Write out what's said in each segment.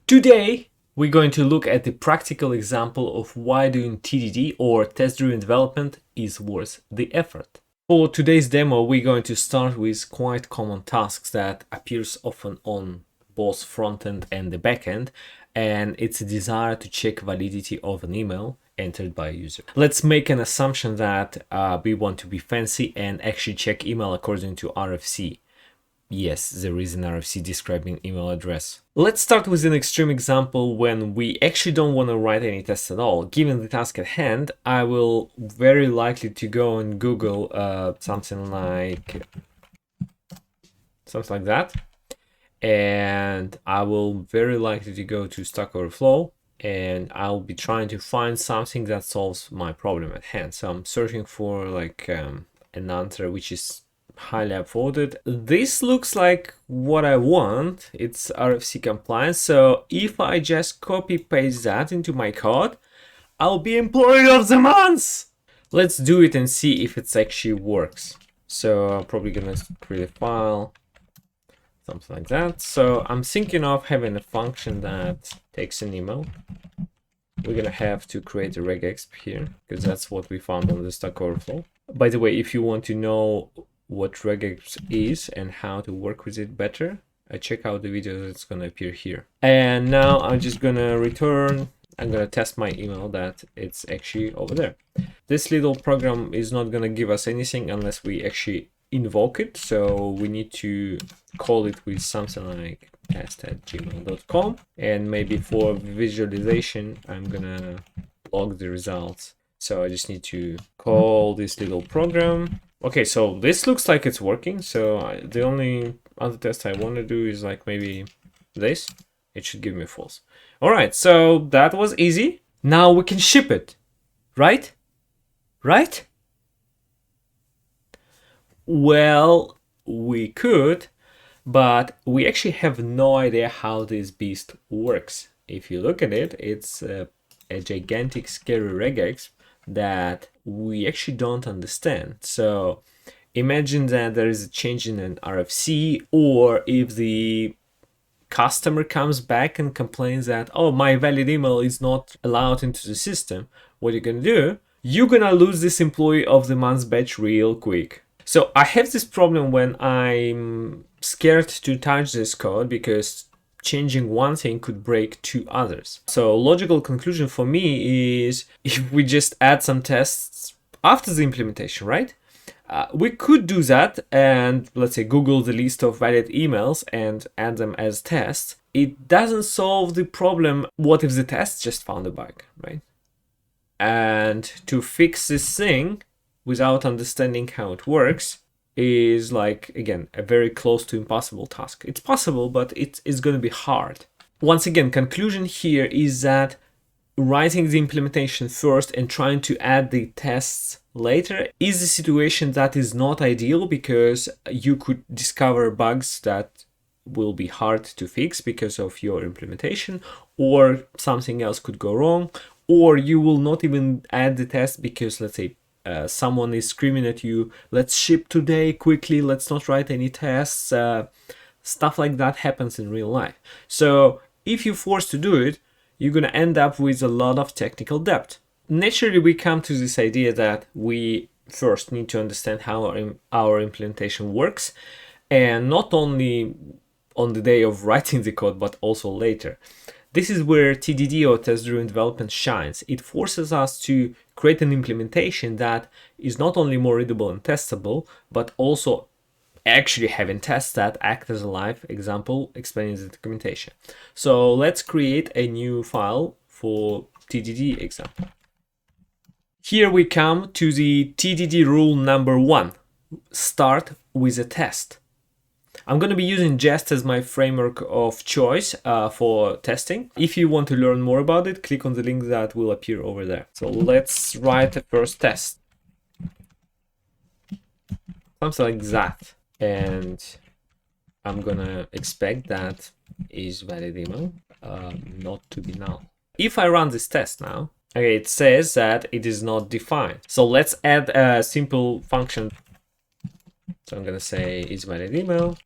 Today, we're going to look at the practical example of why doing TDD or test-driven development is worth the effort. For today's demo, we're going to start with quite common tasks that appears often on both front-end and the back-end, and it's a desire to check validity of an email entered by a user. Let's make an assumption that we want to be fancy and actually check email according to RFC. Yes, there is an RFC describing email address. Let's start with an extreme example when we actually don't want to write any tests at all. Given the task at hand, I will very likely to go and Google something like that. And I will very likely to go to Stack Overflow and I'll be trying to find something that solves my problem at hand. So I'm searching for like an answer which is highly upvoted. This looks like what I want. It's RFC compliant. So if I just copy paste that into my code, I'll be employee of the month. Let's do it and see if it actually works. So I'm probably gonna create a file, something like that. So I'm thinking of having a function that takes an email. We're gonna have to create a regex here because that's what we found on the Stack Overflow. By the way, if you want to know what regex is and how to work with it better, check out the video that's going to appear here. And now I'm just going to return, I'm going to test my email that it's actually over there. This little program is not going to give us anything unless we actually invoke it. So we need to call it with something like test@gmail.com. And maybe for visualization, I'm going to log the results. So I just need to call this little program. Okay, so this looks like it's working. So the only other test I want to do is like maybe this. It should give me false. All right, so that was easy. Now we can ship it, right? Right? Well, we could, but we actually have no idea how this beast works. If you look at it, it's a gigantic scary regex that we actually don't understand. So imagine that there is a change in an RFC, or if the customer comes back and complains that, oh, my valid email is not allowed into the system, what you're gonna do? You're gonna lose this employee of the month badge real quick. So I have this problem when I'm scared to touch this code because changing one thing could break two others. So logical conclusion for me is if we just add some tests after the implementation, right? We could do that and let's say Google the list of valid emails and add them as tests. It doesn't solve the problem. What if the test just found a bug, right? And to fix this thing without understanding how it works is like, again, a very close to impossible task. It's possible, but it's going to be hard. Once again, conclusion here is that writing the implementation first and trying to add the tests later is a situation that is not ideal because you could discover bugs that will be hard to fix because of your implementation, or something else could go wrong, or you will not even add the test because, let's say, someone is screaming at you, let's ship today quickly, let's not write any tests. Stuff like that happens in real life. So if you're forced to do it, you're going to end up with a lot of technical debt. Naturally, we come to this idea that we first need to understand how our implementation works, and not only on the day of writing the code, but also later. This is where TDD or test-driven development shines. It forces us to create an implementation that is not only more readable and testable, but also actually having tests that act as a live example explaining the documentation. So let's create a new file for TDD example. Here we come to the TDD rule number 1. Start with a test. I'm going to be using Jest as my framework of choice for testing. If you want to learn more about it, click on the link that will appear over there. So let's write the first test. Something like that. And I'm going to expect that is valid email, not to be null. If I run this test now, okay, it says that it is not defined. So let's add a simple function. So I'm going to say is valid email.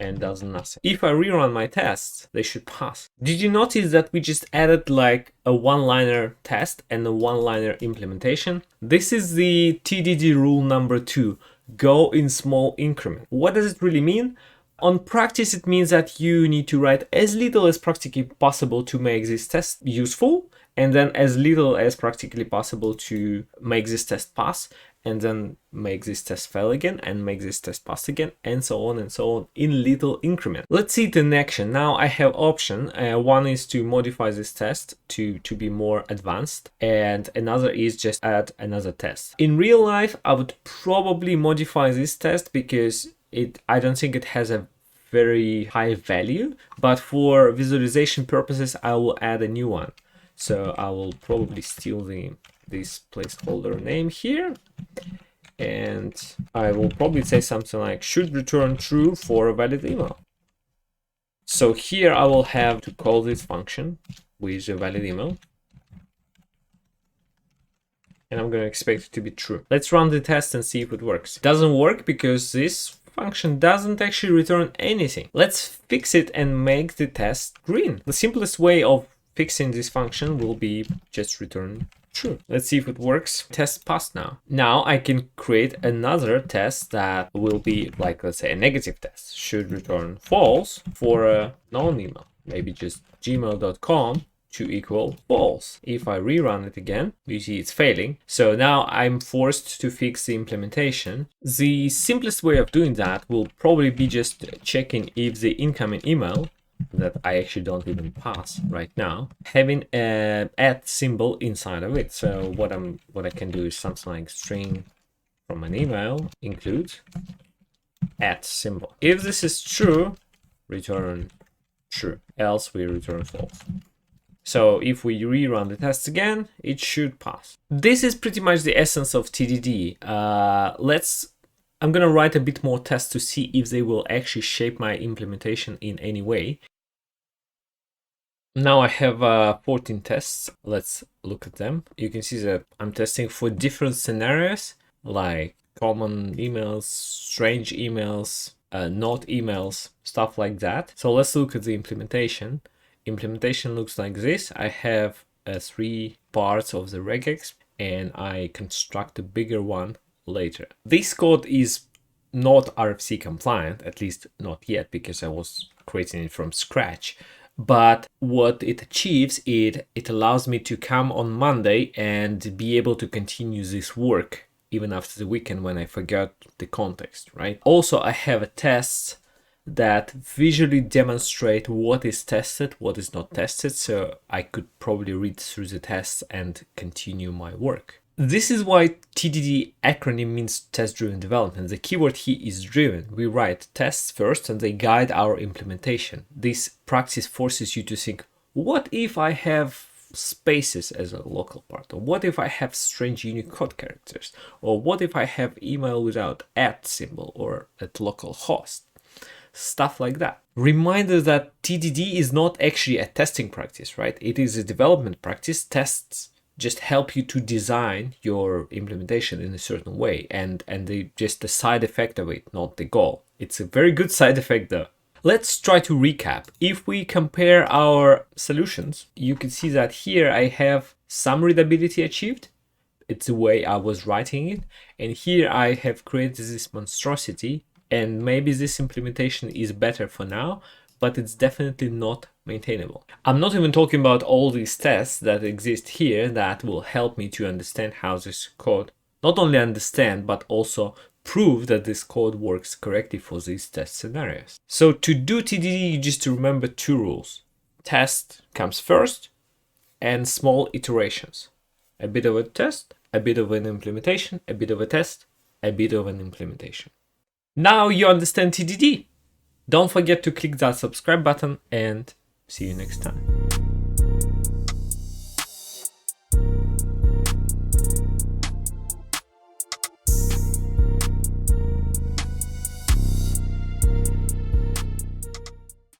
and does nothing. If I rerun my tests, they should pass. Did you notice that we just added like a one-liner test and a one-liner implementation? This is the TDD rule number 2, go in small increments. What does it really mean? On practice, it means that you need to write as little as practically possible to make this test useful, and then as little as practically possible to make this test pass, and then make this test fail again, and make this test pass again, and so on in little increments. Let's see it in action. Now I have option. One is to modify this test to be more advanced, and another is just add another test. In real life, I would probably modify this test because I don't think it has a very high value, but for visualization purposes, I will add a new one. So I will probably steal this placeholder name here, and I will probably say something like should return true for a valid email. So here I will have to call this function with a valid email, and I'm going to expect it to be true. Let's run the test and see if it works. It doesn't work because this function doesn't actually return anything. Let's fix it and make the test green. The simplest way of fixing this function will be just return true. Let's see if it works. Test passed now. Now I can create another test that will be like, let's say, a negative test. Should return false for a known email. Maybe just gmail.com to equal false. If I rerun it again, you see it's failing. So now I'm forced to fix the implementation. The simplest way of doing that will probably be just checking if the incoming email that I actually don't even pass right now, having an @ symbol inside of it. So what I can do is something like string from an email include @ symbol. If this is true, return true, else we return false. So if we rerun the test again, it should pass. This is pretty much the essence of TDD. I'm gonna write a bit more tests to see if they will actually shape my implementation in any way. Now I have 14 tests. Let's look at them. You can see that I'm testing for different scenarios like common emails, strange emails, not emails, stuff like that. So let's look at the implementation. Implementation looks like this. I have 3 parts of the regex, and I construct a bigger one later. This code is not RFC compliant, at least not yet, because I was creating it from scratch. But what it achieves, it allows me to come on Monday and be able to continue this work even after the weekend when I forgot the context, right? Also, I have tests that visually demonstrate what is tested, what is not tested, so I could probably read through the tests and continue my work. This is why TDD acronym means test-driven development. The keyword here is driven. We write tests first and they guide our implementation. This practice forces you to think, what if I have spaces as a local part? Or what if I have strange Unicode characters? Or what if I have email without @ symbol or at local host? Stuff like that. Reminder that TDD is not actually a testing practice, right? It is a development practice. Tests just help you to design your implementation in a certain way, and they just the side effect of it, not the goal. It's a very good side effect though. Let's try to recap. If we compare our solutions, you can see that here I have some readability achieved. It's the way I was writing it. And here I have created this monstrosity, and maybe this implementation is better for now, but it's definitely not maintainable. I'm not even talking about all these tests that exist here that will help me to understand how this code, not only understand, but also prove that this code works correctly for these test scenarios. So to do TDD, you just remember 2 rules. Test comes first, and small iterations. A bit of a test, a bit of an implementation, a bit of a test, a bit of an implementation. Now you understand TDD. Don't forget to click that subscribe button, and see you next time.